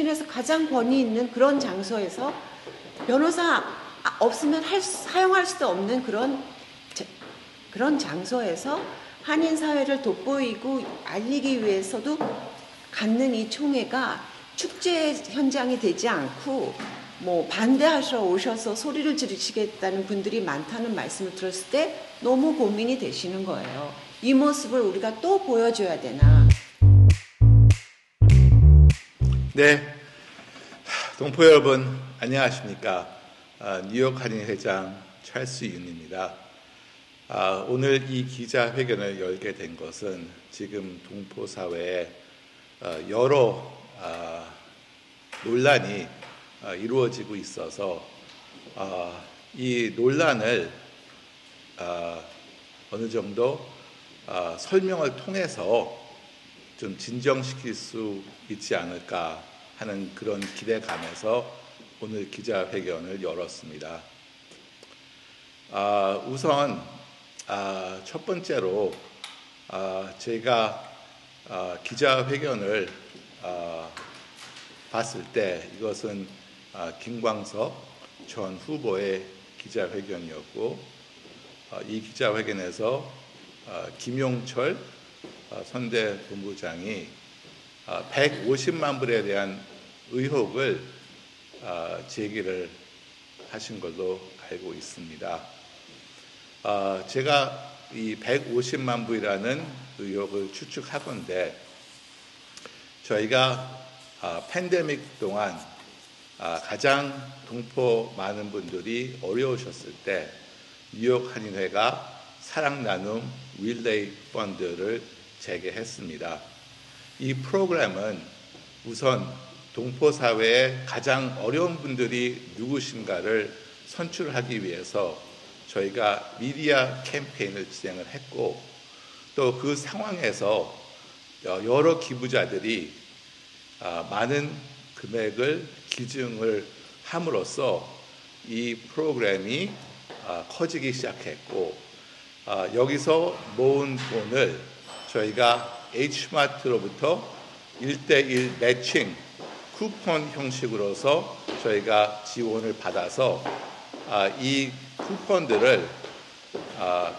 대신해서 가장 권위 있는 그런 장소에서 변호사 없으면 사용할 수도 없는 그런 장소에서 한인 사회를 돋보이고 알리기 위해서도 갖는 이 총회가 축제 현장이 되지 않고 뭐 반대하셔 오셔서 소리를 지르시겠다는 분들이 많다는 말씀을 들었을 때 너무 고민이 되시는 거예요. 이 모습을 우리가 또 보여줘야 되나. 네, 동포 여러분 안녕하십니까. 뉴욕 한인회장 찰스 윤입니다. 오늘 이 기자회견을 열게 된 것은 지금 동포 사회에 여러 논란이 이루어지고 있어서 이 논란을 어느 정도 설명을 통해서 좀 진정시킬 수 있지 않을까 하는 그런 기대감에서 오늘 기자회견을 열었습니다. 우선 첫 번째로 제가 기자회견을 봤을 때 이것은 김광석 전 후보의 기자회견이었고 이 기자회견에서 김용철 선대본부장이 150만 불에 대한 의혹을 제기를 하신 걸로 알고 있습니다. 제가 이 150만 불이라는 의혹을 추측하건대 저희가 팬데믹 동안 가장 동포 많은 분들이 어려우셨을 때 뉴욕 한인회가 사랑 나눔 릴레이 펀드를 재개했습니다. 이 프로그램은 우선 동포 사회의 가장 어려운 분들이 누구신가를 선출하기 위해서 저희가 미디어 캠페인을 진행을 했고 또 그 상황에서 여러 기부자들이 많은 금액을 기증을 함으로써 이 프로그램이 커지기 시작했고 여기서 모은 돈을 저희가 H마트로부터 1:1 매칭 쿠폰 형식으로서 저희가 지원을 받아서 이 쿠폰들을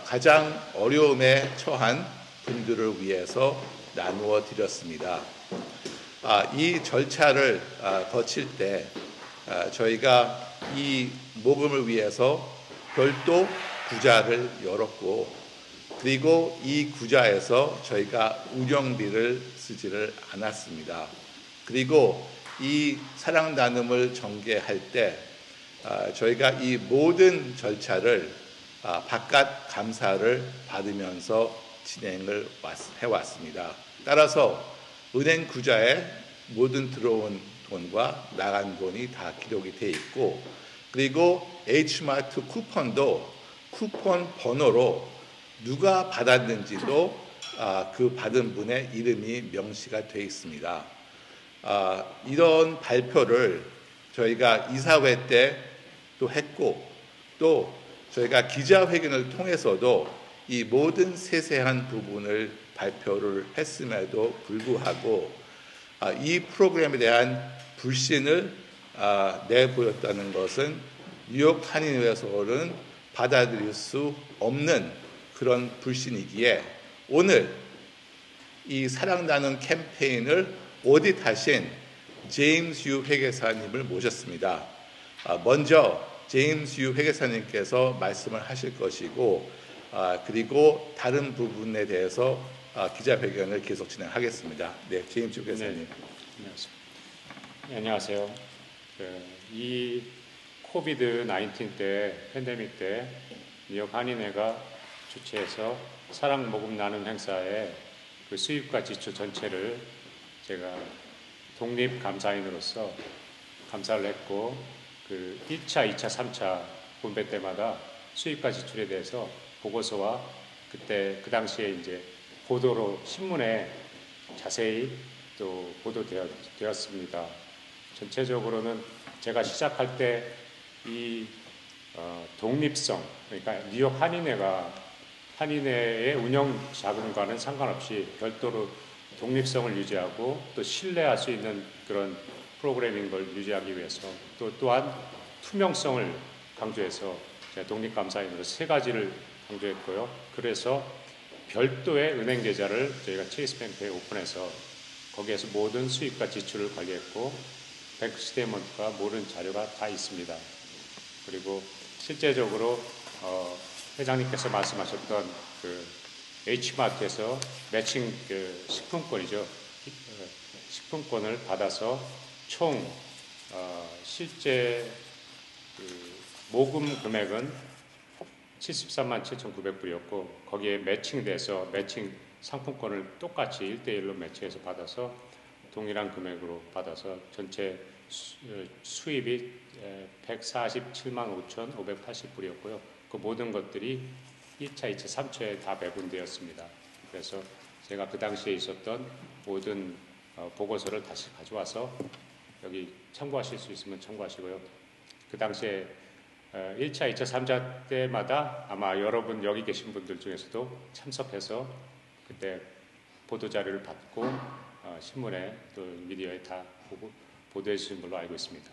가장 어려움에 처한 분들을 위해서 나누어 드렸습니다. 이 절차를 거칠 때 저희가 이 모금을 위해서 별도 구좌를 열었고 그리고 이 구좌에서 저희가 운영비를 쓰지를 않았습니다. 그리고 이 사랑 나눔을 전개할 때 저희가 이 모든 절차를 바깥 감사를 받으면서 진행을 해왔습니다. 따라서 은행 구좌에 모든 들어온 돈과 나간 돈이 다 기록이 돼 있고 그리고 H마트 쿠폰도 쿠폰 번호로 누가 받았는지도 그 받은 분의 이름이 명시가 돼 있습니다. 이런 발표를 저희가 이사회 때 또 했고 또 저희가 기자회견을 통해서도 이 모든 세세한 부분을 발표를 했음에도 불구하고 이 프로그램에 대한 불신을 내보였다는 것은 뉴욕 한인회에서는 받아들일 수 없는 그런 불신이기에 오늘 이 사랑 나눔 캠페인을 오디트하신 제임스 유 회계사님을 모셨습니다. 먼저 제임스 유 회계사님께서 말씀을 하실 것이고 그리고 다른 부분에 대해서 기자회견을 계속 진행하겠습니다. 네, 제임스 유 회계사님. 네, 안녕하세요. 네, 안녕하세요. 이 코비드 19 때 팬데믹 때 뉴욕 한인회가 주최해서 사랑 모금 나눔 행사의 그 수입과 지출 전체를 제가 독립 감사인으로서 감사를 했고 그 1차, 2차, 3차 분배 때마다 수입과 지출에 대해서 보고서와 그때 그 당시에 이제 보도로 신문에 자세히 또 보도되었습니다. 전체적으로는 제가 시작할 때 이 독립성, 그러니까 뉴욕 한인회의 운영 자금과는 상관없이 별도로 독립성을 유지하고 또 신뢰할 수 있는 그런 프로그래밍 걸 유지하기 위해서 또한 투명성을 강조해서 제가 독립감사인으로 3가지를 강조했고요. 그래서 별도의 은행 계좌를 저희가 체이스뱅크에 오픈해서 거기에서 모든 수입과 지출을 관리했고 뱅크 스테이트먼트가 모든 자료가 다 있습니다. 그리고 실제적으로 회장님께서 말씀하셨던 그 H마트에서 매칭 그 식품권이죠. 식품권을 받아서 총 실제 그 모금 금액은 73만 7,900불이었고 거기에 매칭돼서 매칭 상품권을 똑같이 1대1로 매칭해서 받아서 동일한 금액으로 받아서 전체 수입이 147만 5,580불이었고요. 그 모든 것들이 1차, 2차, 3차에 다 배분되었습니다. 그래서 제가 그 당시에 있었던 모든 보고서를 다시 가져와서 여기 참고하실 수 있으면 참고하시고요. 그 당시에 1차, 2차, 3차 때마다 아마 여러분 여기 계신 분들 중에서도 참석해서 그때 보도자료를 받고 신문에 또 미디어에 다 보도해 주신 걸로 알고 있습니다.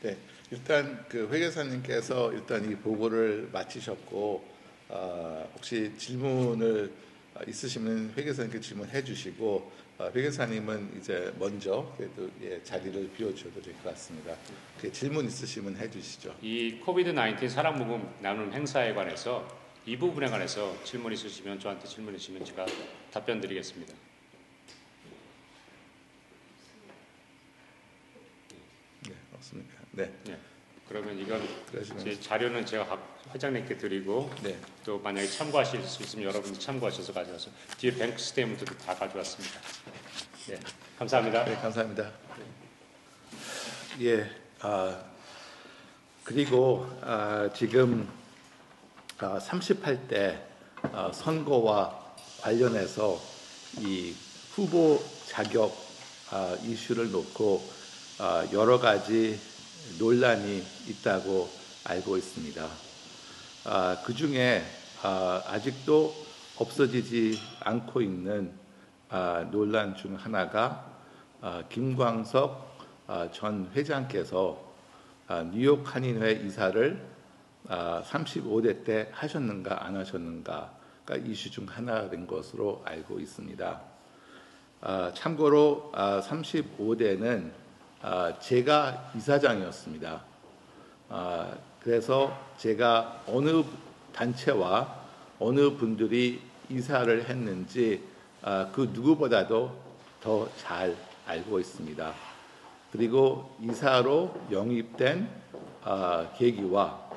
네, 일단 그 회계사님께서 일단 이 보고를 마치셨고 혹시 질문을 있으시면 회계사님께 질문해 주시고 회계사님은 이제 먼저 그래도 자리를 비워주셔도 될 것 같습니다. 질문 있으시면 해주시죠. 이 코비드-19 사랑 모금 나눔 행사에 관해서 이 부분에 관해서 질문 있으시면 저한테 질문 있으시면 제가 답변 드리겠습니다. 네, 없습니까? 네. 네. 그러면 이건 그러시면 제 자료는 제가 회장님께 드리고 네. 또 만약에 참고하실 수 있으면 여러분이 참고하셔서 가져와서 뒤에 뱅크 스테이트먼트도 다 가져왔습니다. 네, 감사합니다. 네, 감사합니다. 예, 그리고 지금 38대 선거와 관련해서 이 후보 자격 이슈를 놓고 여러 가지 논란이 있다고 알고 있습니다. 그 중에 아직도 없어지지 않고 있는 논란 중 하나가 김광석 전 회장께서 뉴욕 한인회 이사를 35대 때 하셨는가 안 하셨는가가 이슈 중 하나인 것으로 알고 있습니다. 참고로 35대는 제가 이사장이었습니다. 그래서 제가 어느 단체와 어느 분들이 이사를 했는지 그 누구보다도 더 잘 알고 있습니다. 그리고 이사로 영입된 계기와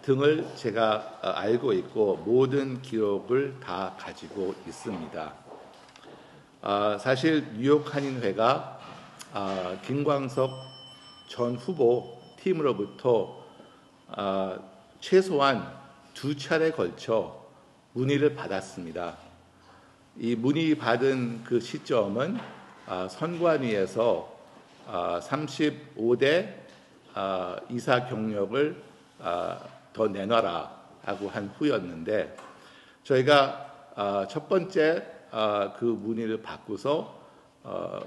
등을 제가 알고 있고 모든 기록을 다 가지고 있습니다. 사실 뉴욕 한인회가 김광석 전 후보 팀으로부터 최소한 2차례에 걸쳐 문의를 받았습니다. 이 문의 받은 그 시점은 선관위에서 35대 이사 경력을 더 내놔라 하고 한 후였는데 저희가 첫 번째 그 문의를 받고서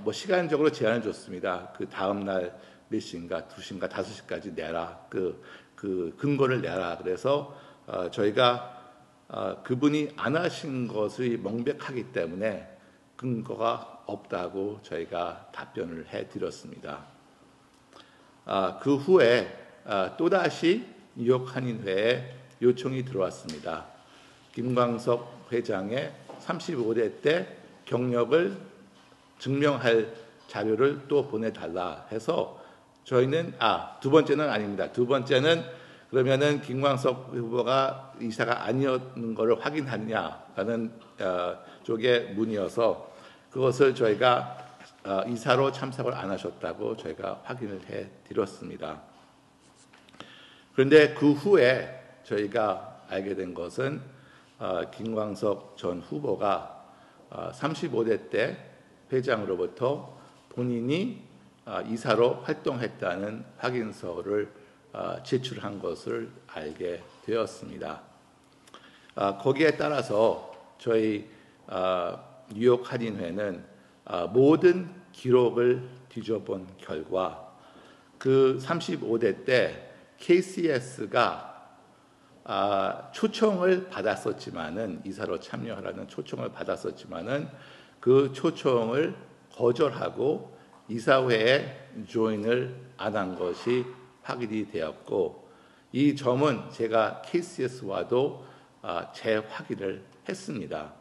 뭐 시간적으로 제한을 줬습니다. 그 다음 날 몇 시인가 2시인가 5시까지 내라. 그 근거를 내라. 그래서 저희가 그분이 안 하신 것이 명백하기 때문에 근거가 없다고 저희가 답변을 해드렸습니다. 그 후에 또다시 뉴욕 한인회에 요청이 들어왔습니다. 김광석 회장의 35대 때 경력을 증명할 자료를 또 보내달라 해서 저희는 두 번째는 아닙니다. 두 번째는 그러면은 김광석 후보가 이사가 아니었는 것을 확인하느냐라는 쪽의 문의여서 그것을 저희가 이사로 참석을 안 하셨다고 저희가 확인을 해드렸습니다. 그런데 그 후에 저희가 알게 된 것은 김광석 전 후보가 35대 때 회장으로부터 본인이 이사로 활동했다는 확인서를 제출한 것을 알게 되었습니다. 거기에 따라서 저희 뉴욕 한인회는 모든 기록을 뒤져본 결과 그 35대 때 KCS가 초청을 받았었지만은 이사로 참여하라는 초청을 받았었지만은 그 초청을 거절하고 이사회에 조인을 안 한 것이 확인이 되었고 이 점은 제가 KCS와도 재확인을 했습니다.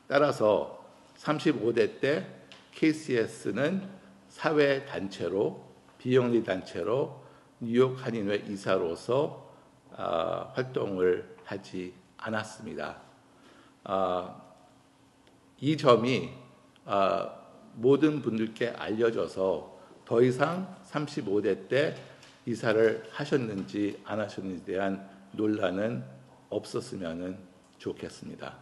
따라서 35대 때 KCS는 사회단체로 비영리 단체로 뉴욕 한인회 이사로서 활동을 하지 않았습니다. 이 점이 모든 분들께 알려져서 더 이상 35대 때 이사를 하셨는지 안 하셨는지에 대한 논란은 없었으면 좋겠습니다.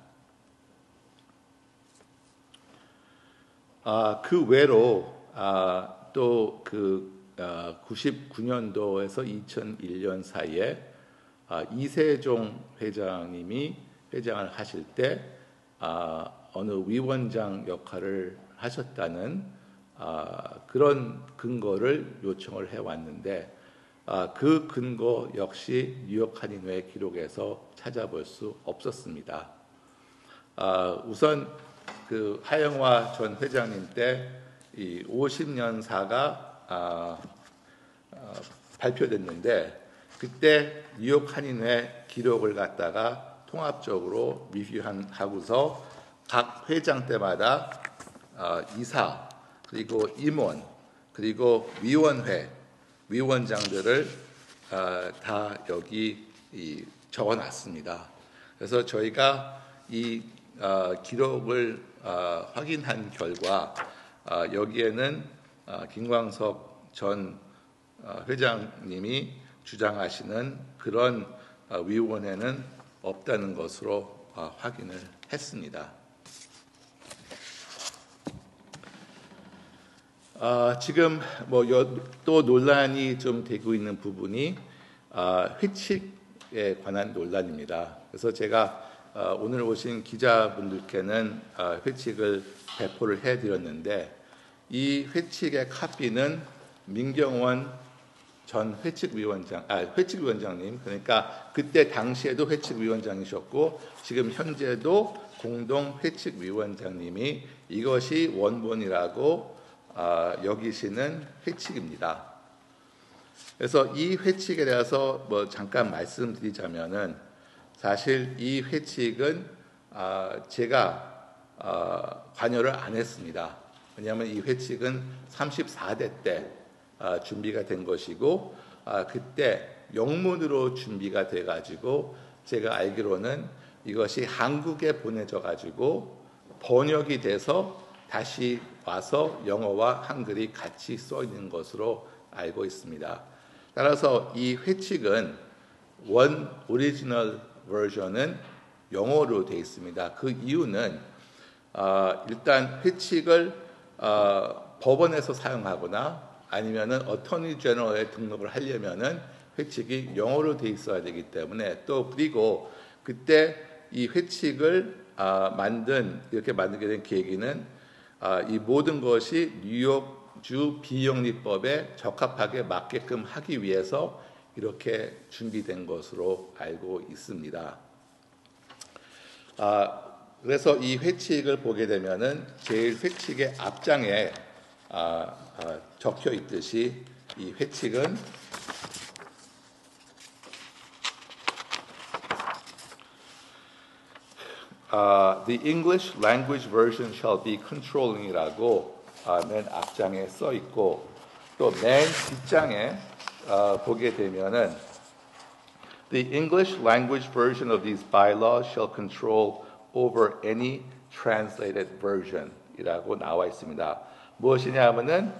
그 외로 또 그 99년도에서 2001년 사이에 이세종 회장님이 회장을 하실 때 어느 위원장 역할을 하셨다는 그런 근거를 요청을 해왔는데 그 근거 역시 뉴욕 한인회 기록에서 찾아볼 수 없었습니다. 우선 그 하영화 전 회장님 때 이 50년사가 발표됐는데 그때 뉴욕 한인회 기록을 갖다가 통합적으로 리뷰하고서 각 회장 때마다 이사 그리고 임원 그리고 위원회 위원장들을 다 여기 적어놨습니다. 그래서 저희가 이 기록을 확인한 결과 여기에는 김광석 전 회장님이 주장하시는 그런 위원회는 없다는 것으로 확인을 했습니다. 지금 또 논란이 좀 되고 있는 부분이 회칙에 관한 논란입니다. 그래서 제가 오늘 오신 기자분들께는 회칙을 배포를 해드렸는데 이 회칙의 카피는 민경원 전 회칙위원장님 그러니까 그때 당시에도 회칙위원장이셨고 지금 현재도 공동 회칙위원장님이 이것이 원본이라고 여기시는 회칙입니다. 그래서 이 회칙에 대해서 잠깐 말씀드리자면은 사실 이 회칙은 제가 관여를 안 했습니다. 왜냐하면 이 회칙은 34대 때 준비가 된 것이고 그때 영문으로 준비가 돼가지고 제가 알기로는 이것이 한국에 보내져 가지고 번역이 돼서 다시 와서 영어와 한글이 같이 써 있는 것으로 알고 있습니다. 따라서 이 회칙은 원 오리지널 버전은 영어로 되어 있습니다. 그 이유는 일단 회칙을 법원에서 사용하거나 아니면은 어터니 제너럴에 등록을 하려면은 회칙이 영어로 돼 있어야 되기 때문에 또 그리고 그때 이 회칙을 이렇게 만들게 된 계기는 이 모든 것이 뉴욕주 비영리법에 적합하게 맞게끔 하기 위해서 이렇게 준비된 것으로 알고 있습니다. 그래서 이 회칙을 보게 되면은 제일 회칙의 앞장에 적혀 있듯이 이 회칙은 The English language version shall be controlling이라고 맨 앞장에 써 있고 또 맨 뒷장에 보게 되면은 The English language version of these bylaws shall control over any translated version 이라고 나와 있습니다. 무엇이냐 하면은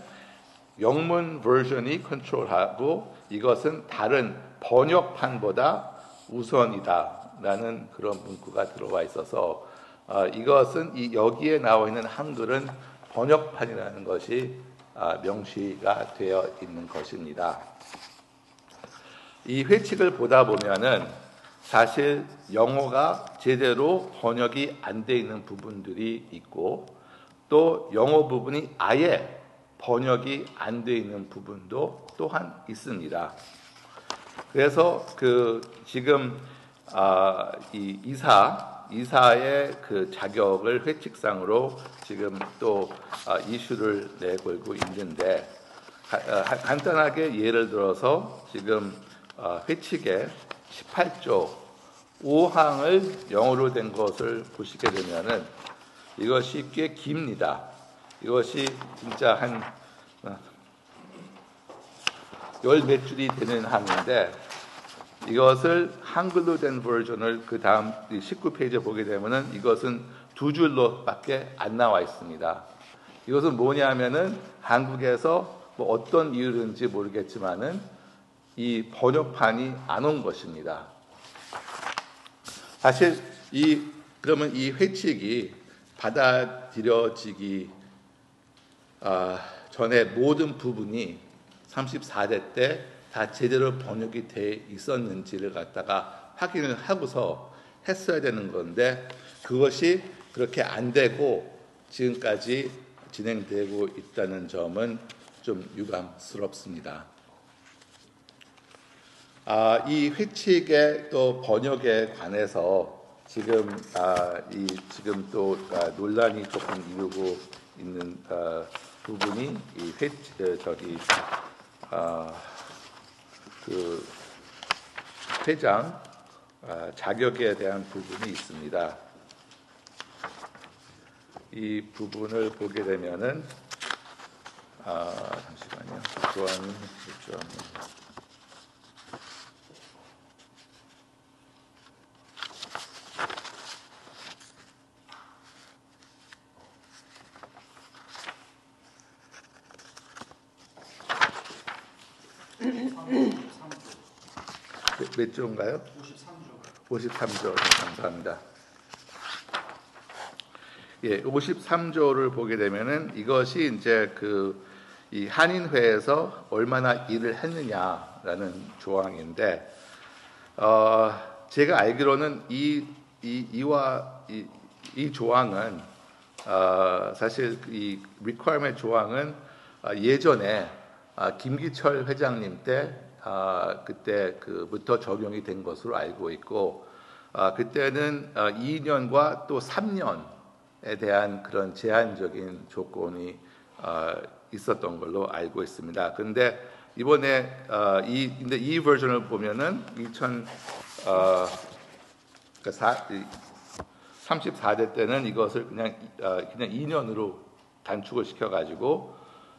영문 버전이 컨트롤하고 이것은 다른 번역판보다 우선이다 라는 그런 문구가 들어와 있어서 이것은 여기에 나와 있는 한글은 번역판이라는 것이 명시가 되어 있는 것입니다. 이 회칙을 보다 보면은 사실 영어가 제대로 번역이 안 돼 있는 부분들이 있고 또 영어 부분이 아예 번역이 안 돼 있는 부분도 또한 있습니다. 그래서 지금 이 이사의 그 자격을 회칙상으로 지금 또 이슈를 내걸고 있는데 간단하게 예를 들어서 지금 회칙의 18조 5항을 영어로 된 것을 보시게 되면은 이것이 꽤 깁니다. 이것이 진짜 한 열 몇 줄이 되는 항인데 이것을 한글로 된 버전을 그 다음 19페이지에 보게 되면은 이것은 2줄로밖에 안 나와 있습니다. 이것은 뭐냐면은 한국에서 뭐 어떤 이유인지 모르겠지만은 이 번역판이 안 온 것입니다. 사실 그러면 이 회칙이 받아들여지기 전에 모든 부분이 34대 때 다 제대로 번역이 돼 있었는지를 갖다가 확인을 하고서 했어야 되는 건데 그것이 그렇게 안 되고 지금까지 진행되고 있다는 점은 좀 유감스럽습니다. 이 회칙의 또 번역에 관해서 지금 지금 또 논란이 조금 이루고 있는 부분이 이 그 회장 자격에 대한 부분이 있습니다. 이 부분을 보게 되면은 잠시만요. 조항이 몇 조인가요? 53조. 감사합니다. 예, 53조를 보게 되면은 이것이 이제 이 한인회에서 얼마나 일을 했느냐라는 조항인데, 제가 알기로는 이 조항은 사실 이 requirement 조항은 예전에 김기철 회장님 때 그때부터 적용이 된 것으로 알고 있고 그때는 2년과 또 3년에 대한 그런 제한적인 조건이 있었던 걸로 알고 있습니다. 그런데 이번에 이 버전을 보면은 34대 때는 이것을 그냥 2년으로 단축을 시켜가지고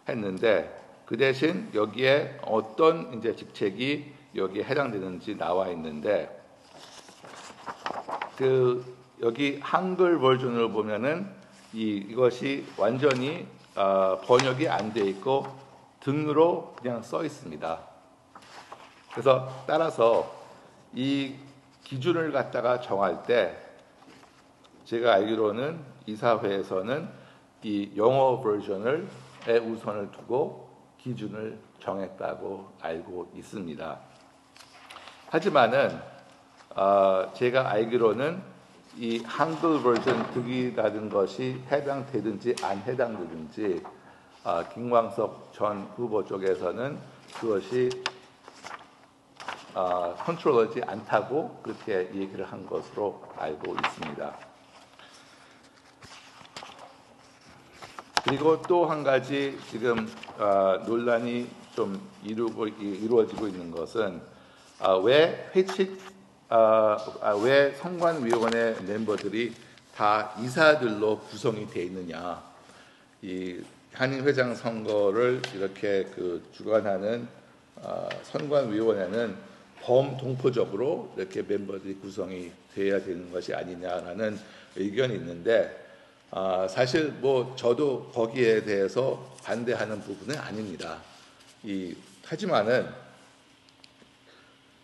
했는데 그 대신 여기에 어떤 이제 직책이 여기에 해당되는지 나와 있는데 여기 한글 버전을 보면은 이것이 완전히 번역이 안 돼 있고 등으로 그냥 써 있습니다. 그래서 따라서 이 기준을 갖다가 정할 때 제가 알기로는 이사회에서는 이 영어 버전을 우선을 두고 기준을 정했다고 알고 있습니다. 하지만은 제가 알기로는 이 한글 버전 득이라는 것이 해당되든지 안 해당되든지 김광석 전 후보 쪽에서는 그것이 컨트롤하지 않다고 그렇게 얘기를 한 것으로 알고 있습니다. 그리고 또 한 가지 지금 논란이 좀 이루어지고 있는 것은 왜 왜 선관위원회 멤버들이 다 이사들로 구성이 되어 있느냐? 이 한인 회장 선거를 이렇게 주관하는 선관위원회는 범동포적으로 이렇게 멤버들이 구성이 되어야 되는 것이 아니냐라는 의견이 있는데. 사실 저도 거기에 대해서 반대하는 부분은 아닙니다. 하지만은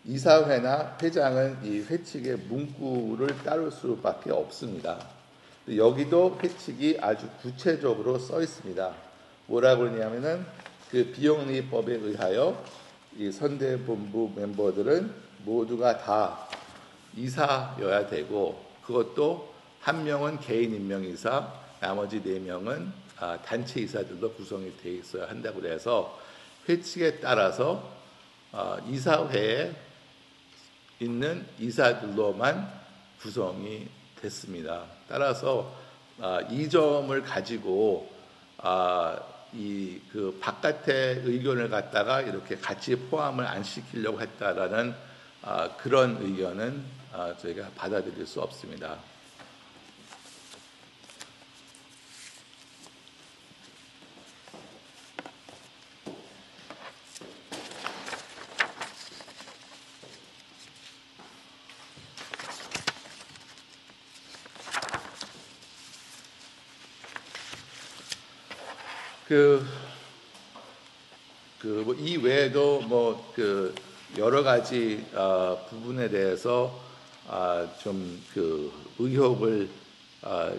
이사회나 회장은 이 회칙의 문구를 따를 수밖에 없습니다. 여기도 회칙이 아주 구체적으로 써 있습니다. 뭐라고 그러냐면은 비영리법에 의하여 이 선대본부 멤버들은 모두가 다 이사여야 되고, 그것도 한 명은 개인 임명이사, 나머지 4명은 단체 이사들로 구성이 되어 있어야 한다고 해서 회칙에 따라서 이사회에 있는 이사들로만 구성이 됐습니다. 따라서 이 점을 가지고 이 그 바깥의 의견을 갖다가 이렇게 같이 포함을 안 시키려고 했다라는 그런 의견은 저희가 받아들일 수 없습니다. 이 외에도 여러 가지 부분에 대해서 좀 의혹을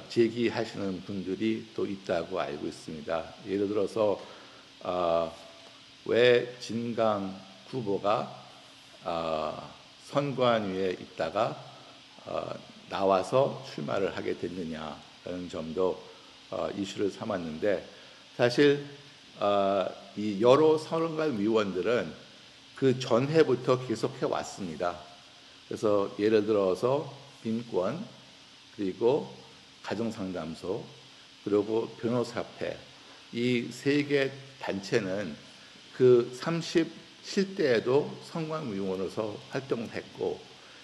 제기하시는 분들이 또 있다고 알고 있습니다. 예를 들어서 왜 진강 후보가 선관위에 있다가 나와서 출마를 하게 됐느냐라는 점도 이슈를 삼았는데, 사실 이 여러 선관 위원들은 그 전해부터 계속 해왔습니다. 그래서 예를 들어서 인권, 그리고 가정상담소, 그리고 변호사협회, 이 3개 단체는 그 37대에도 선관위원으로서 활동했고,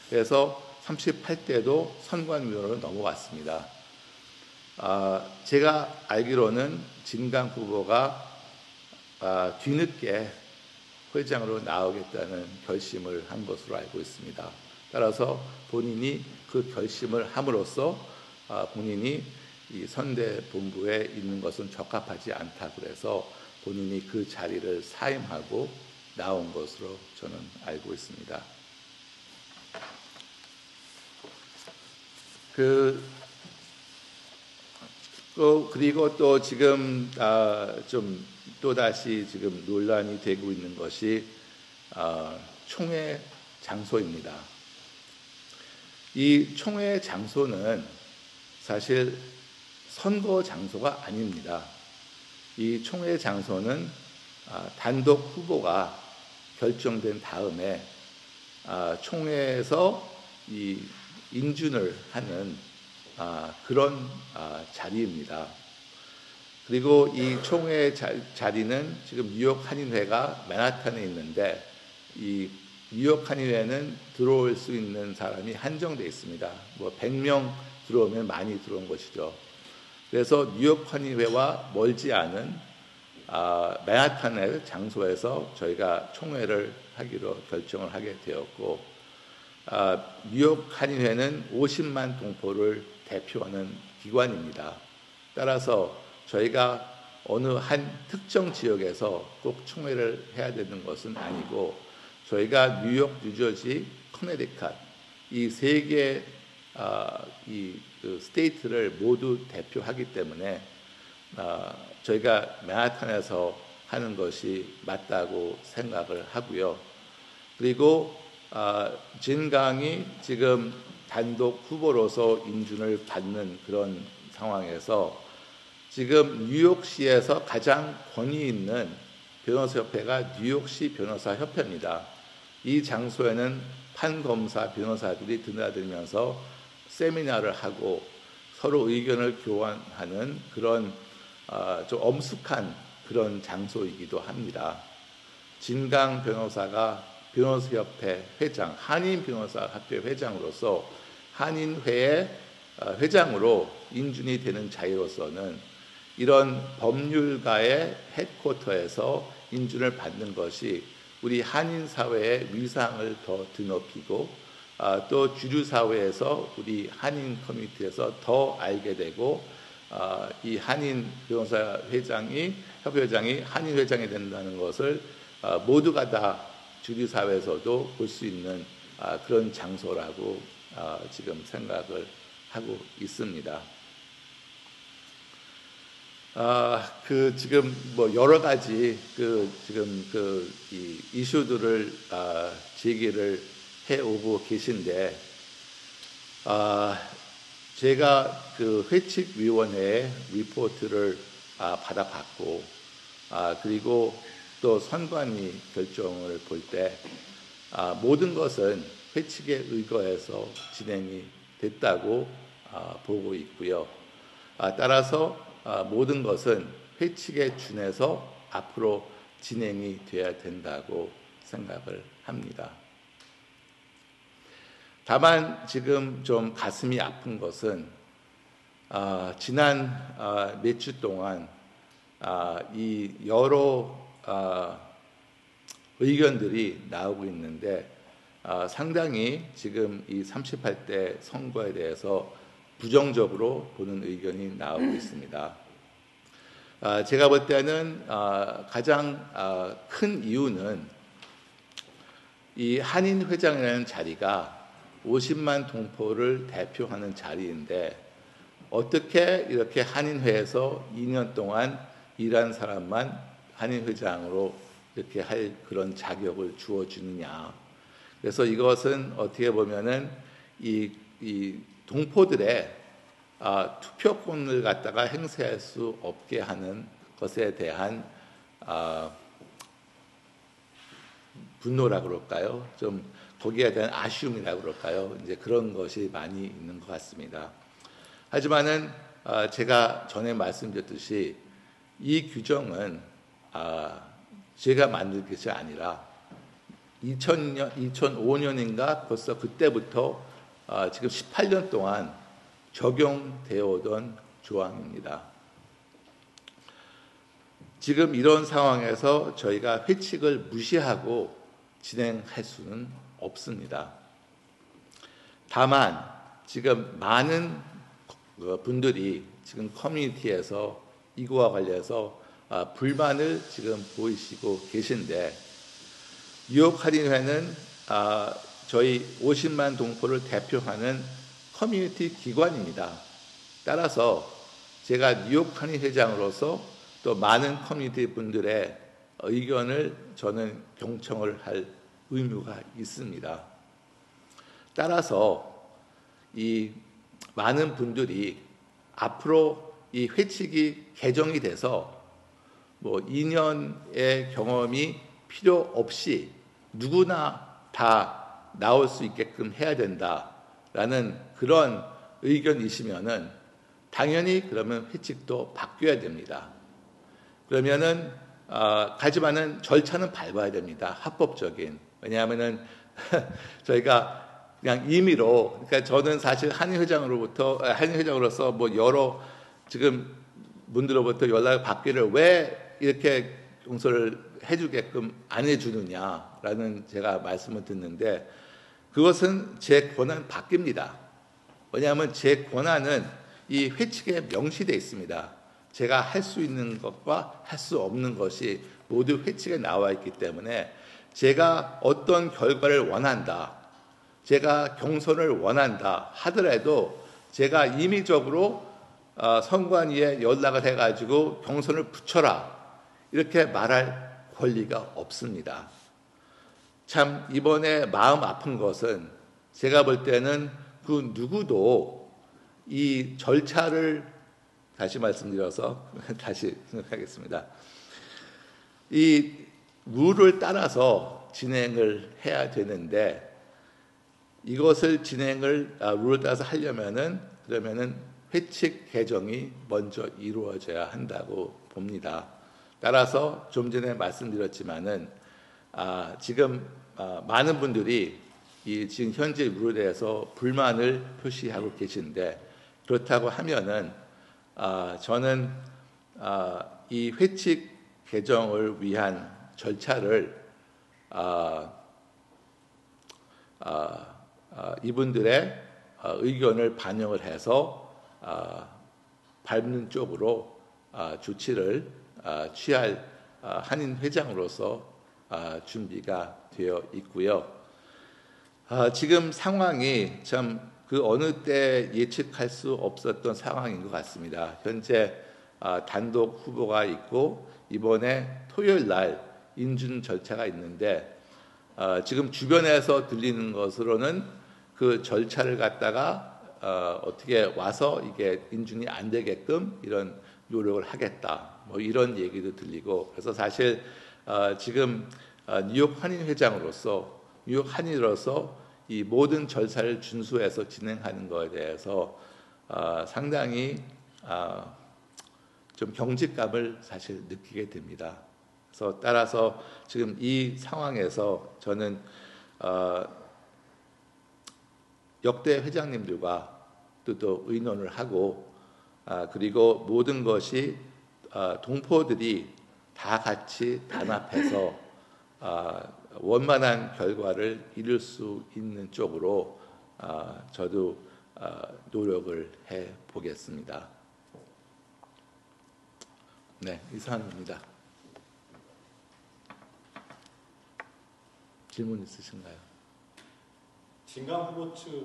그래서 38대도 선관위원으로 넘어왔습니다. 제가 알기로는 진강 후보가 뒤늦게 회장으로 나오겠다는 결심을 한 것으로 알고 있습니다. 따라서 본인이 그 결심을 함으로써 본인이 이 선대 본부에 있는 것은 적합하지 않다 그래서 본인이 그 자리를 사임하고 나온 것으로 저는 알고 있습니다. 그리고 또 지금 좀 또다시 지금 논란이 되고 있는 것이 총회 장소입니다. 이 총회 장소는 사실 선거 장소가 아닙니다. 이 총회 장소는 단독 후보가 결정된 다음에 총회에서 이 인준을 하는 그런 자리입니다. 그리고 이 총회 자리는 지금 뉴욕 한인회가 맨하탄에 있는데, 이 뉴욕 한인회는 들어올 수 있는 사람이 한정되어 있습니다. 100명 들어오면 많이 들어온 것이죠. 그래서 뉴욕 한인회와 멀지 않은 맨하탄의 장소에서 저희가 총회를 하기로 결정을 하게 되었고, 뉴욕 한인회는 50만 동포를 대표하는 기관입니다. 따라서 저희가 어느 한 특정 지역에서 꼭 총회를 해야 되는 것은 아니고, 저희가 뉴욕, 뉴저지, 커네디컷 이 3개 스테이트를 모두 대표하기 때문에 저희가 맨하탄에서 하는 것이 맞다고 생각을 하고요. 그리고 진강이 지금 단독 후보로서 인준을 받는 그런 상황에서 지금 뉴욕시에서 가장 권위 있는 변호사협회가 뉴욕시 변호사협회입니다. 이 장소에는 판검사 변호사들이 드나들면서 세미나를 하고 서로 의견을 교환하는 그런 좀 엄숙한 그런 장소이기도 합니다. 진강 변호사가 변호사협회 회장, 한인 변호사협회 회장으로서 한인회의 회장으로 인준이 되는 자리로서는 이런 법률가의 헤드쿼터에서 인준을 받는 것이 우리 한인 사회의 위상을 더 드높이고 또 주류 사회에서 우리 한인 커뮤니티에서 더 알게 되고 이 한인 변호사 회장이 협회 회장이 한인 회장이 된다는 것을 모두가 다 주류 사회에서도 볼 수 있는 그런 장소라고 지금 생각을 하고 있습니다. 지금 여러 가지 이 이슈들을 제기를 해오고 계신데, 아, 제가 그 회칙위원회의 리포트를 받아봤고, 그리고 또 선관위 결정을 볼 때 모든 것은 회칙에 의거해서 진행이 됐다고 보고 있고요. 따라서 모든 것은 회칙에 준해서 앞으로 진행이 돼야 된다고 생각을 합니다. 다만 지금 좀 가슴이 아픈 것은 지난 몇 주 동안 이 여러 의견들이 나오고 있는데 상당히 지금 이 38대 선거에 대해서 부정적으로 보는 의견이 나오고 있습니다. 제가 볼 때는 가장 큰 이유는 이 한인 회장이라는 자리가 50만 동포를 대표하는 자리인데 어떻게 이렇게 한인회에서 2년 동안 일한 사람만 한인 회장으로 이렇게 할 그런 자격을 주어주느냐. 그래서 이것은 어떻게 보면은 이 동포들의 투표권을 갖다가 행사할 수 없게 하는 것에 대한 분노라 그럴까요? 좀 거기에 대한 아쉬움이라 그럴까요? 이제 그런 것이 많이 있는 것 같습니다. 하지만은 제가 전에 말씀드렸듯이 이 규정은 제가 만든 것이 아니라 2000년, 2005년인가 벌써 그때부터 지금 18년 동안 적용되어 오던 조항입니다. 지금 이런 상황에서 저희가 회칙을 무시하고 진행할 수는 없습니다. 다만 지금 많은 분들이 지금 커뮤니티에서 이거와 관련해서 불만을 지금 보이시고 계신데 뉴욕 할인회는 저희 50만 동포를 대표하는 커뮤니티 기관입니다. 따라서 제가 뉴욕 할인회장으로서 또 많은 커뮤니티 분들의 의견을 저는 경청을 할 의무가 있습니다. 따라서 이 많은 분들이 앞으로 이 회칙이 개정이 돼서 뭐 2년의 경험이 필요 없이 누구나 다 나올 수 있게끔 해야 된다라는 그런 의견이시면은 당연히 그러면 회칙도 바뀌어야 됩니다. 그러면은 하지만은 절차는 밟아야 됩니다. 합법적인. 왜냐하면은 저희가 그냥 임의로, 그러니까 저는 사실 한인회장으로서 뭐 여러 지금 분들로부터 연락을 받기를 왜 이렇게 용서를 해주게끔 안 해주느냐라는 제가 말씀을 듣는데 그것은 제 권한 바뀝니다. 왜냐하면 제 권한은 이 회칙에 명시되어 있습니다. 제가 할 수 있는 것과 할 수 없는 것이 모두 회칙에 나와 있기 때문에 제가 어떤 결과를 원한다, 제가 경선을 원한다 하더라도 제가 임의적으로 선관위에 연락을 해가지고 경선을 붙여라 이렇게 말할 권리가 없습니다. 참 이번에 마음 아픈 것은 제가 볼 때는 그 누구도 이 절차를 다시 말씀드려서 다시 생각하겠습니다. 이 룰을 따라서 진행을 해야 되는데 이것을 룰을 따라서 하려면은 그러면은 회칙 개정이 먼저 이루어져야 한다고 봅니다. 따라서 좀 전에 말씀드렸지만은 지금 많은 분들이 이 지금 현재 룰에 대해서 불만을 표시하고 계신데 그렇다고 하면은 저는 이 회칙 개정을 위한 절차를 이분들의 의견을 반영을 해서 밟는 쪽으로 조치를 취할 한인 회장으로서 준비가 되어 있고요. 지금 상황이 참 그 어느 때 예측할 수 없었던 상황인 것 같습니다. 현재 단독 후보가 있고 이번에 토요일 날 인준 절차가 있는데 지금 주변에서 들리는 것으로는 그 절차를 갖다가 어떻게 와서 이게 인준이 안 되게끔 이런 노력을 하겠다. 뭐 이런 얘기도 들리고 그래서 사실 지금 뉴욕 한인 회장으로서 뉴욕 한인으로서 이 모든 절차를 준수해서 진행하는 것에 대해서 상당히 좀 경직감을 사실 느끼게 됩니다. 그래서 따라서 지금 이 상황에서 저는 역대 회장님들과 또 의논을 하고 그리고 모든 것이 동포들이 다 같이 단합해서 원만한 결과를 이룰 수 있는 쪽으로 저도 노력을 해 보겠습니다. 네, 이상입니다. 질문 있으신가요? 진강 후보 측의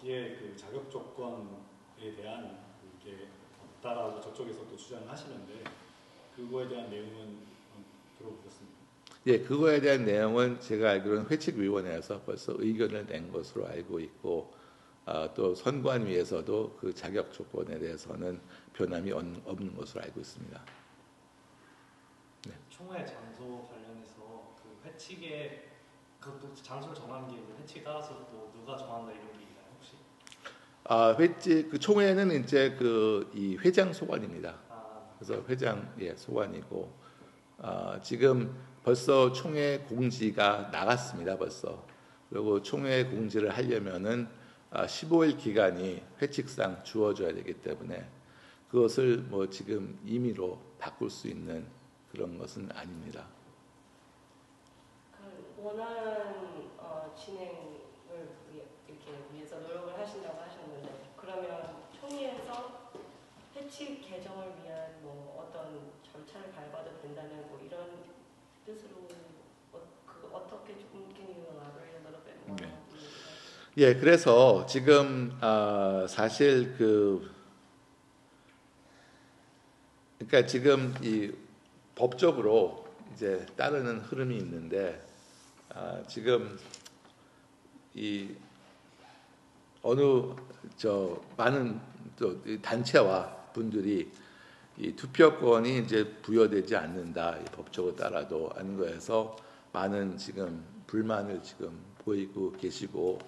그 자격 조건에 대한 그게 없다라고 저쪽에서도 주장을 하시는데 그거에 대한 내용은 들어보셨습니까? 예, 그거에 대한 내용은 제가 알기로는 회칙위원회에서 벌써 의견을 낸 것으로 알고 있고 또 선관위에서도 그 자격 조건에 대해서는 변함이 없는 것으로 알고 있습니다. 네. 총회 장소 관련해서 그 회칙에 그 장소를 정하는 게 회칙에 따라서 또 누가 정한다 이런 게 있나요 혹시? 회칙 그 총회는 이제 이 회장 소관입니다. 그래서 회장 소관이고 지금 벌써 총회 공지가 나갔습니다. 벌써 그리고 총회 공지를 하려면은 15일 기간이 회칙상 주어져야 되기 때문에 그것을 뭐 지금 임의로 바꿀 수 있는 그런 것은 아닙니다. 그 원활한 진행을 이렇게 위해서 노력을 하신다고 하셨는데 그러면 총회에서 회칙 개정을 위한 뭐 어떤 절차를 밟아도 된다는 뭐 이런 뜻으로 어떻게 조금 can you elaborate a little bit more? 네. 예, 그래서 지금 사실 그러니까 지금 이 법적으로 이제 따르는 흐름이 있는데 지금 이 어느 많은 또 단체와 분들이 이 투표권이 이제 부여되지 않는다 이 법적으로 따라도 하는 거에서 많은 지금 불만을 지금 보이고 계시고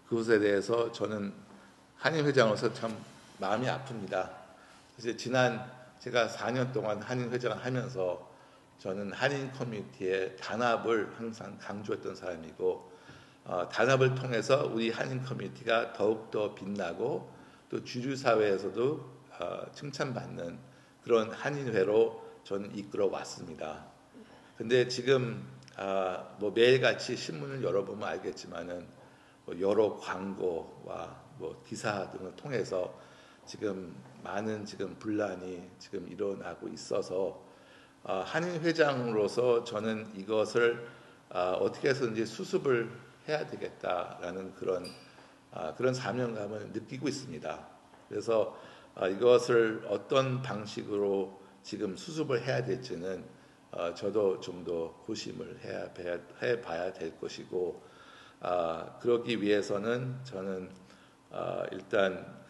그것에 대해서 저는 한인 회장으로서 참 마음이 아픕니다. 사실 제가 4년 동안 한인 회장을 하면서 저는 한인 커뮤니티의 단합을 항상 강조했던 사람이고 단합을 통해서 우리 한인 커뮤니티가 더욱더 빛나고 또 주류 사회에서도 칭찬받는 그런 한인회로 저는 이끌어 왔습니다. 근데 지금 뭐 매일같이 신문을 열어보면 알겠지만은 뭐 여러 광고와 뭐 기사 등을 통해서 지금 많은 지금 분란이 지금 일어나고 있어서 한인 회장으로서 저는 이것을 어떻게 해서든지 수습을 해야 되겠다라는 그런 사명감을 느끼고 있습니다. 그래서 이것을 어떤 방식으로 지금 수습을 해야 될지는 저도 좀 더 고심을 해봐야 될 것이고 그러기 위해서는 저는 일단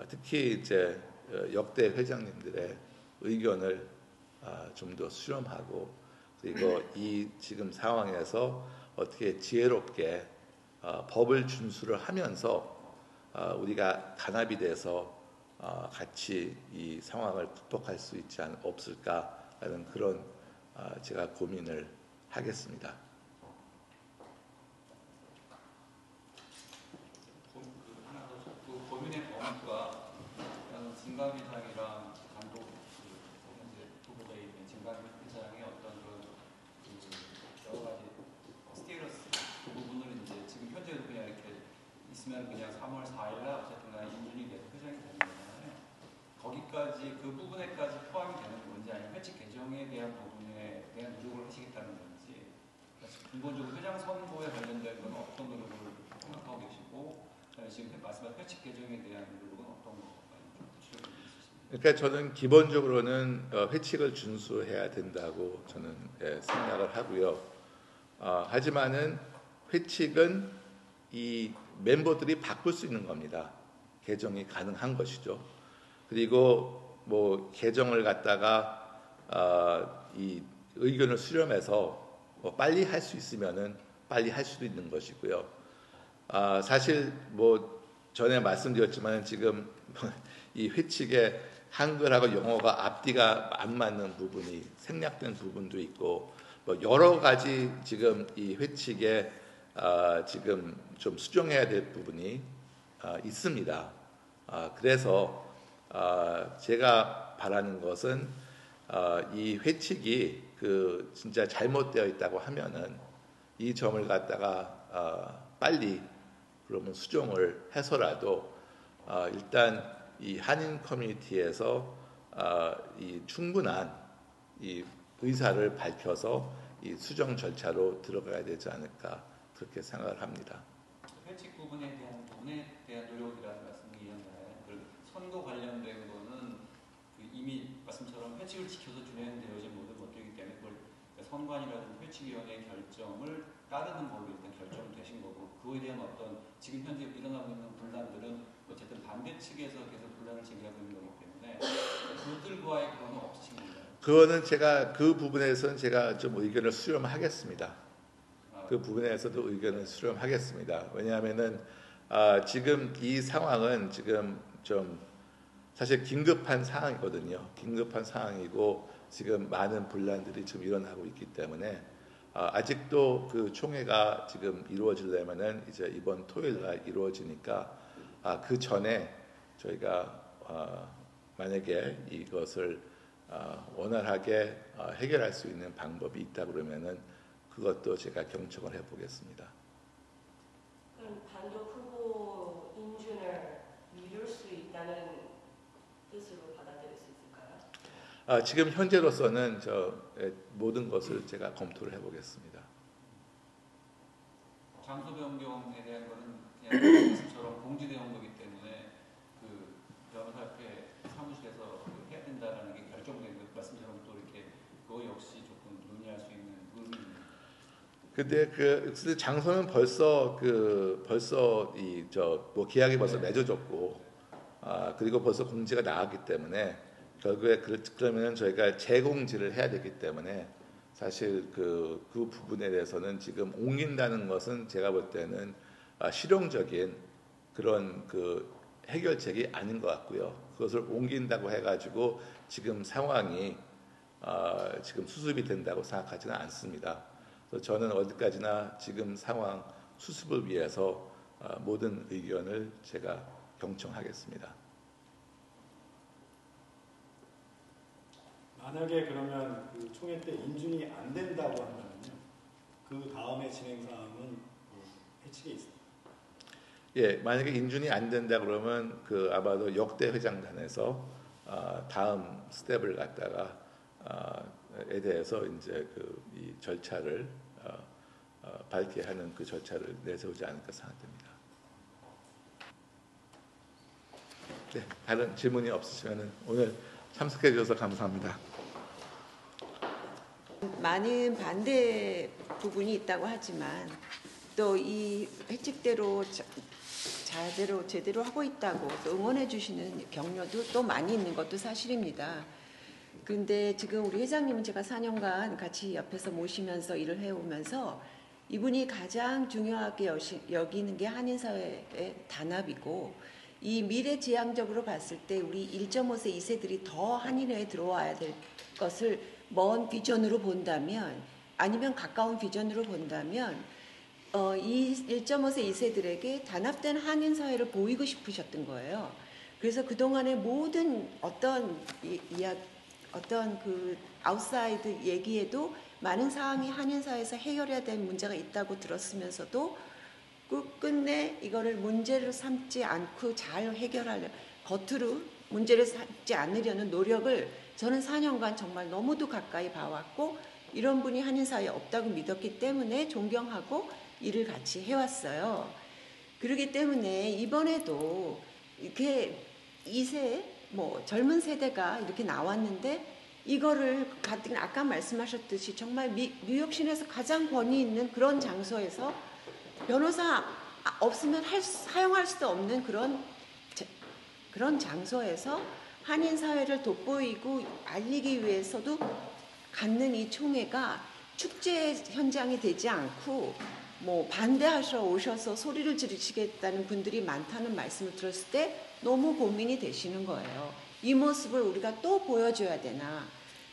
특히 이제 역대 회장님들의 의견을 좀 더 수렴하고 그리고 이 지금 상황에서 어떻게 지혜롭게 법을 준수를 하면서 우리가 단합이 돼서 같이 이 상황을 극복할 수 있지 없을까라는 그런 제가 고민을 하겠습니다. 그 고민의 범위가 진강 회장이랑 단독 현재 후보가 있는 진강 회장의 어떤 여러 가지 스테이러스 그 부분을 이제 지금 현재도 그냥 이렇게 있으면 그냥 3월 4일날 어쨌든 인준이 계속 회장이 되는 거잖아요. 거기까지 그 부분에까지 포함이 되는 건지 아니면 회칙 개정에 대한 부분에 대한 노력을 하시겠다는 건지 근본적으로 회장 선거에 관련된 건 어떤 노력을 생각하고 계시고 지금 말씀하신 회칙 개정에 대한 노력은 어떤 건가요? 좀 구체적으로 있으십니까? 그러니까 저는 기본적으로는 회칙을 준수해야 된다고 저는 생각을 하고요. 하지만은 회칙은 이 멤버들이 바꿀 수 있는 겁니다. 개정이 가능한 것이죠. 그리고 뭐 개정을 갖다가 이 의견을 수렴해서 뭐 빨리 할 수 있으면은 빨리 할 수도 있는 것이고요. 사실 뭐 전에 말씀드렸지만 지금 이 회칙에 한글하고 영어가 앞뒤가 안 맞는 부분이 생략된 부분도 있고 뭐 여러 가지 지금 이 회칙에 지금 좀 수정해야 될 부분이 있습니다. 그래서 제가 바라는 것은 이 회칙이 그 진짜 잘못되어 있다고 하면은 이 점을 갖다가 빨리 그러면 수정을 해서라도 일단 이 한인 커뮤니티에서 이 충분한 이 의사를 밝혀서 이 수정 절차로 들어가야 되지 않을까 그렇게 생각을 합니다. 회칙 부분에 대한 노력이라는 말씀이 이었나요? 그 선거 관련된 거는 그 이미 말씀처럼 회칙을 지켜서 진행되어진 모든 것들이기 때문에 그걸 선관이라든지 회칙위원회의 결정을 따르는 걸로 일단 결정되신 거고 그거에 대한 어떤 지금 현재 일어나고 있는 분란들은 어쨌든 반대 측에서 계속 분란을 제기하고 있는 거기 때문에 그들과의 그거는 없으신 건가요? 그거는 제가 그 부분에서는 제가 좀 의견을 수렴하겠습니다. 그 부분에서도 의견을 수렴하겠습니다. 왜냐하면은 지금 이 상황은 지금 좀 사실 긴급한 상황이거든요. 긴급한 상황이고 지금 많은 분란들이 지금 일어나고 있기 때문에 아직도 그 총회가 지금 이루어지려면은 이제 이번 토요일 날 이루어지니까 그 전에 저희가 만약에 이것을 원활하게 해결할 수 있는 방법이 있다 그러면은 그것도 제가 경청을 해보겠습니다. 그럼 단독 후보 인준을 미룰 수 있다는 뜻으로 받아들일 수 있을까요? 지금 현재로서는 모든 것을 제가 검토를 해보겠습니다. 장소 변경에 대한 거는 그냥 말씀처럼 공지되어 온 거기 때문에 그 변호사협회 사무실에서 해야 된다라는 게 결정된 것 말씀처럼 또 이렇게 그거 역시 조금 논의할 수 있는 의미. 근데 그 장소는 벌써 이 뭐 계약이 벌써 맺어졌고 그리고 벌써 공지가 나왔기 때문에 결국에 그러면은 저희가 재공지를 해야 되기 때문에 사실 그 부분에 대해서는 지금 옮긴다는 것은 제가 볼 때는 실용적인 그런 그 해결책이 아닌 것 같고요. 그것을 옮긴다고 해가지고 지금 상황이 지금 수습이 된다고 생각하지는 않습니다. 그래서 저는 어디까지나 지금 상황 수습을 위해서 모든 의견을 제가 경청하겠습니다. 만약에 그러면 그 총회 때 인준이 안 된다고 한다면요, 그 다음에 진행 사항은 회칙에 있습니다. 예, 만약에 인준이 안 된다 그러면 그 아마도 역대 회장단에서 다음 스텝을 갖다가 에 대해서 이제 이 절차를 밝게 하는 그 절차를 내세우지 않을까 생각됩니다. 네, 다른 질문이 없으시면은 오늘 참석해 주셔서 감사합니다. 많은 반대 부분이 있다고 하지만 또 이 회칙대로 제대로 하고 있다고 또 응원해 주시는 격려도 또 많이 있는 것도 사실입니다. 그런데 지금 우리 회장님은 제가 4년간 같이 옆에서 모시면서 일을 해오면서 이분이 가장 중요하게 여기는 게 한인사회의 단합이고 이 미래지향적으로 봤을 때 우리 1.5세 2세들이 더 한인회에 들어와야 될 것을 먼 비전으로 본다면 아니면 가까운 비전으로 본다면 이 1.5세 2세들에게 단합된 한인사회를 보이고 싶으셨던 거예요. 그래서 그동안의 모든 어떤 그 아웃사이드 얘기에도 많은 사항이 한인사회에서 해결해야 될 문제가 있다고 들었으면서도 끝내 이거를 문제로 삼지 않고 잘 해결하려 겉으로 문제를 삼지 않으려는 노력을 저는 4년간 정말 너무도 가까이 봐왔고 이런 분이 한인사회에 없다고 믿었기 때문에 존경하고 일을 같이 해왔어요. 그렇기 때문에 이번에도 이렇게 2세 젊은 세대가 이렇게 나왔는데 이거를 아까 말씀하셨듯이 정말 뉴욕시내에서 가장 권위 있는 그런 장소에서 변호사 없으면 사용할 수도 없는 그런 장소에서 한인 사회를 돋보이고 알리기 위해서도 갖는 이 총회가 축제 현장이 되지 않고 뭐 반대하셔 오셔서 소리를 지르시겠다는 분들이 많다는 말씀을 들었을 때 너무 고민이 되시는 거예요. 이 모습을 우리가 또 보여줘야 되나.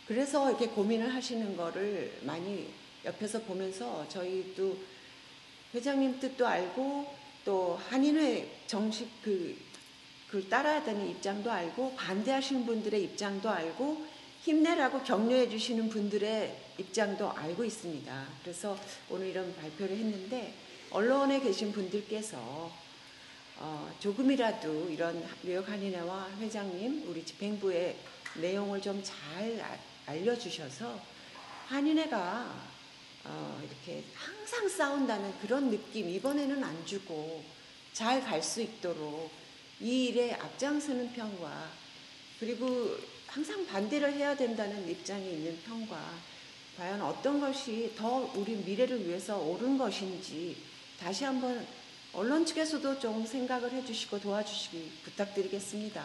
그래서 이렇게 고민을 하시는 거를 많이 옆에서 보면서 저희도 회장님 뜻도 알고 또 한인회 정식 그걸 따라야 되는 입장도 알고 반대하시는 분들의 입장도 알고 힘내라고 격려해 주시는 분들의 입장도 알고 있습니다. 그래서 오늘 이런 발표를 했는데 언론에 계신 분들께서 조금이라도 이런 뉴욕 한인회와 회장님 우리 집행부의 내용을 좀 잘 알려주셔서 한인회가 이렇게 항상 싸운다는 그런 느낌 이번에는 안 주고 잘 갈 수 있도록 이 일에 앞장서는 편과 그리고 항상 반대를 해야 된다는 입장이 있는 편과 과연 어떤 것이 더 우리 미래를 위해서 옳은 것인지 다시 한번 언론 측에서도 좀 생각을 해주시고 도와주시기 부탁드리겠습니다.